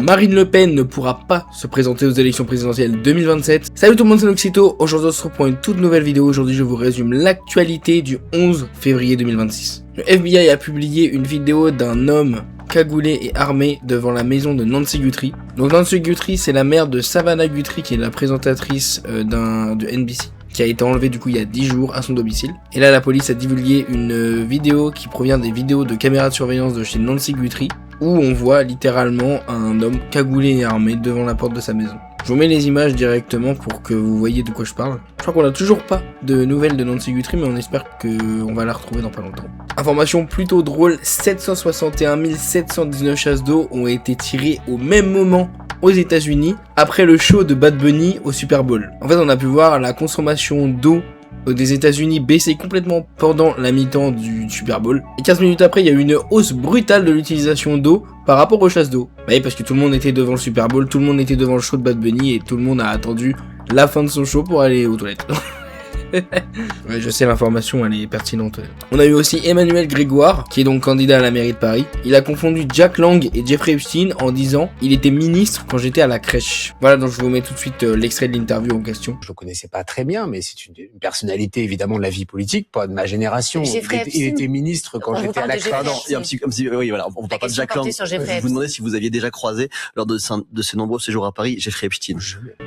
Marine Le Pen ne pourra pas se présenter aux élections présidentielles 2027. Salut tout le monde, c'est Noxito. Aujourd'hui on se retrouve pour une toute nouvelle vidéo. Aujourd'hui je vous résume l'actualité du 11 février 2026. Le FBI a publié une vidéo d'un homme cagoulé et armé devant la maison de Nancy Guthrie. Donc Nancy Guthrie, c'est la mère de Savannah Guthrie, qui est la présentatrice de NBC, qui a été enlevée du coup il y a 10 jours à son domicile. Et là la police a divulgué une vidéo qui provient des vidéos de caméras de surveillance de chez Nancy Guthrie, où on voit littéralement un homme cagoulé et armé devant la porte de sa maison. Je vous mets les images directement pour que vous voyez de quoi je parle. Je crois qu'on n'a toujours pas de nouvelles de Nancy Guthrie, mais on espère qu'on va la retrouver dans pas longtemps. Information plutôt drôle, 761 719 chasses d'eau ont été tirées au même moment aux États-Unis après le show de Bad Bunny au Super Bowl. En fait, on a pu voir la consommation d'eau des États-Unis baisser complètement pendant la mi-temps du Super Bowl. Et 15 minutes après, il y a eu une hausse brutale de l'utilisation d'eau par rapport aux chasses d'eau. Bah oui, parce que tout le monde était devant le Super Bowl, tout le monde était devant le show de Bad Bunny et tout le monde a attendu la fin de son show pour aller aux toilettes. Ouais, je sais, l'information elle est pertinente. On a eu aussi Emmanuel Grégoire, qui est donc candidat à la mairie de Paris. Il a confondu Jack Lang et Jeffrey Epstein en disant « Il était ministre quand j'étais à la crèche ». Voilà, donc je vous mets tout de suite l'extrait de l'interview en question. Je le connaissais pas très bien, mais c'est une personnalité évidemment de la vie politique, pas de ma génération. Il était ministre quand j'étais à la crèche. Pardon, il y a un petit, oui, voilà, on parle pas de Jack Lang. Je vous demandais si vous aviez déjà croisé, lors de ses nombreux séjours à Paris, Jeffrey Epstein.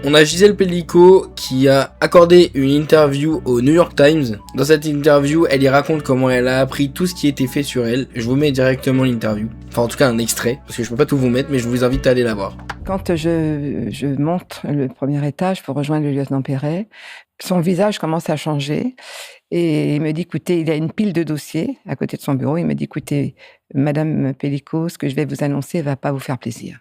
On a Gisèle Pellico qui a accordé une interview au New York Times. Dans cette interview, elle y raconte comment elle a appris tout ce qui était fait sur elle. Je vous mets directement l'interview. Enfin, en tout cas, un extrait, parce que je peux pas tout vous mettre, mais je vous invite à aller la voir. Quand je monte le premier étage pour rejoindre le lieutenant Perret, son visage commence à changer et il me dit, écoutez, il y a une pile de dossiers à côté de son bureau. Il me dit, écoutez, Madame Pellico, ce que je vais vous annoncer va pas vous faire plaisir.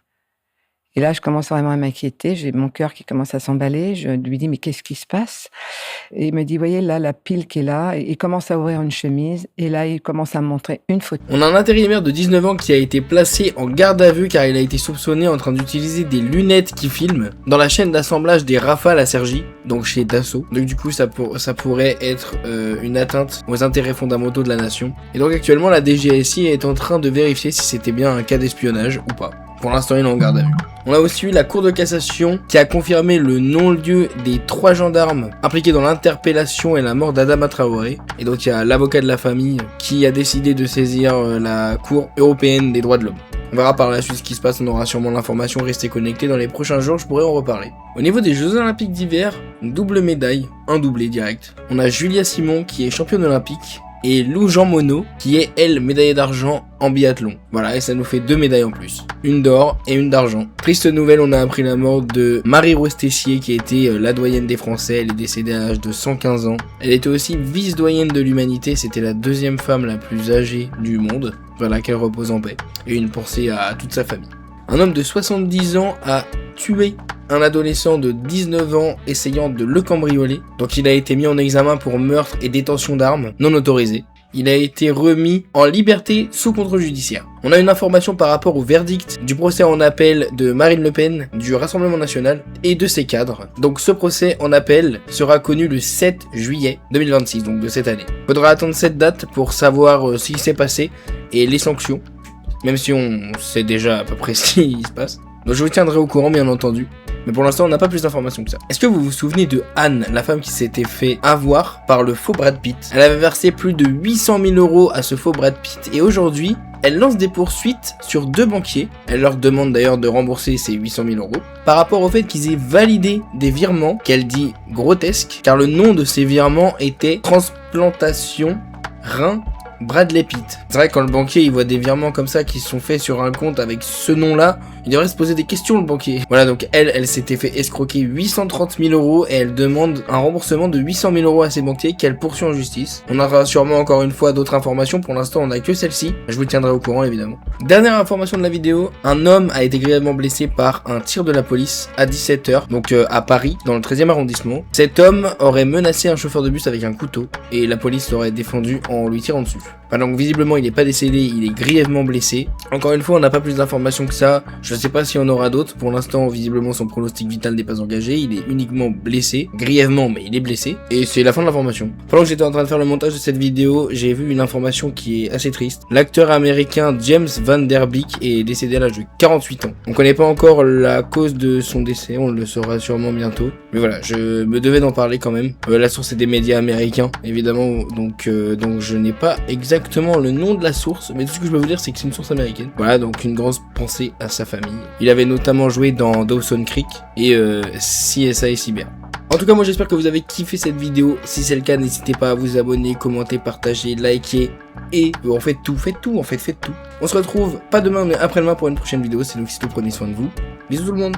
Et là, je commence vraiment à m'inquiéter. J'ai mon cœur qui commence à s'emballer. Je lui dis, mais qu'est-ce qui se passe? Et il me dit, voyez là, la pile qui est là. Et il commence à ouvrir une chemise. Et là, il commence à me montrer une photo. On a un intérimaire de 19 ans qui a été placé en garde à vue car il a été soupçonné en train d'utiliser des lunettes qui filment dans la chaîne d'assemblage des Rafales à Cergy, donc chez Dassault. Donc du coup, ça pourrait être une atteinte aux intérêts fondamentaux de la nation. Et donc actuellement, la DGSI est en train de vérifier si c'était bien un cas d'espionnage ou pas. Pour l'instant, il est en garde à vue. On a aussi eu la Cour de cassation qui a confirmé le non-lieu des 3 gendarmes impliqués dans l'interpellation et la mort d'Adama Traoré. Et donc il y a l'avocat de la famille qui a décidé de saisir la Cour européenne des droits de l'homme. On verra par la suite ce qui se passe, on aura sûrement l'information, restez connectés, dans les prochains jours je pourrai en reparler. Au niveau des Jeux Olympiques d'hiver, une double médaille, un doublé direct. On a Julia Simon qui est championne olympique, et Lou Jean Monod, qui est, elle, médaillée d'argent en biathlon. Voilà, et ça nous fait 2 médailles en plus. Une d'or et une d'argent. Triste nouvelle, on a appris la mort de Marie-Rose Tessier, qui était la doyenne des Français. Elle est décédée à l'âge de 115 ans. Elle était aussi vice-doyenne de l'humanité. C'était la 2e femme la plus âgée du monde. Voilà, qu'elle repose en paix. Et une pensée à toute sa famille. Un homme de 70 ans a tué un adolescent de 19 ans essayant de le cambrioler. Donc il a été mis en examen pour meurtre et détention d'armes non autorisées. Il a été remis en liberté sous contrôle judiciaire. On a une information par rapport au verdict du procès en appel de Marine Le Pen, du Rassemblement National et de ses cadres. Donc ce procès en appel sera connu le 7 juillet 2026, donc de cette année. Faudra attendre cette date pour savoir ce qui s'est passé et les sanctions. Même si on sait déjà à peu près ce qui se passe. Donc je vous tiendrai au courant bien entendu. Mais pour l'instant on n'a pas plus d'informations que ça. Est-ce que vous vous souvenez de Anne, la femme qui s'était fait avoir par le faux Brad Pitt? Elle avait versé plus de 800 000 € à ce faux Brad Pitt. Et aujourd'hui, elle lance des poursuites sur 2 banquiers. Elle leur demande d'ailleurs de rembourser ces 800 000 € par rapport au fait qu'ils aient validé des virements qu'elle dit grotesques. Car le nom de ces virements était Transplantation Rein Bradley Pitt. C'est vrai que quand le banquier il voit des virements comme ça qui sont faits sur un compte avec ce nom-là, il devrait se poser des questions le banquier. Voilà, donc elle s'était fait escroquer 830 000 € et elle demande un remboursement de 800 000 € à ses banquiers qu'elle poursuit en justice. On aura sûrement encore une fois d'autres informations, pour l'instant on a que celle-ci. Je vous tiendrai au courant évidemment. Dernière information de la vidéo, un homme a été grièvement blessé par un tir de la police à 17h, donc à Paris, dans le 13e arrondissement. Cet homme aurait menacé un chauffeur de bus avec un couteau et la police l'aurait défendu en lui tirant dessus. Enfin, donc visiblement il est pas décédé, il est grièvement blessé. Encore une fois, on n'a pas plus d'informations que ça. Je sais pas si on aura d'autres. Pour l'instant, visiblement son pronostic vital n'est pas engagé. Il est uniquement blessé, grièvement, mais il est blessé. Et c'est la fin de l'information. Pendant que j'étais en train de faire le montage de cette vidéo, j'ai vu une information qui est assez triste. L'acteur américain James Van Der Beek est décédé à l'âge de 48 ans. On connaît pas encore la cause de son décès, on le saura sûrement bientôt. Mais voilà, je me devais d'en parler quand même. La source est des médias américains, évidemment, donc je n'ai pas exactement le nom de la source, mais tout ce que je peux vous dire c'est que c'est une source américaine. Voilà, donc une grosse pensée à sa famille. Il avait notamment joué dans Dawson Creek et CSI Cyber. En tout cas, moi j'espère que vous avez kiffé cette vidéo. Si c'est le cas, n'hésitez pas à vous abonner, commenter, partager, liker et faites tout. On se retrouve pas demain mais après-demain pour une prochaine vidéo. C'est donc si tout, prenez soin de vous. Bisous tout le monde.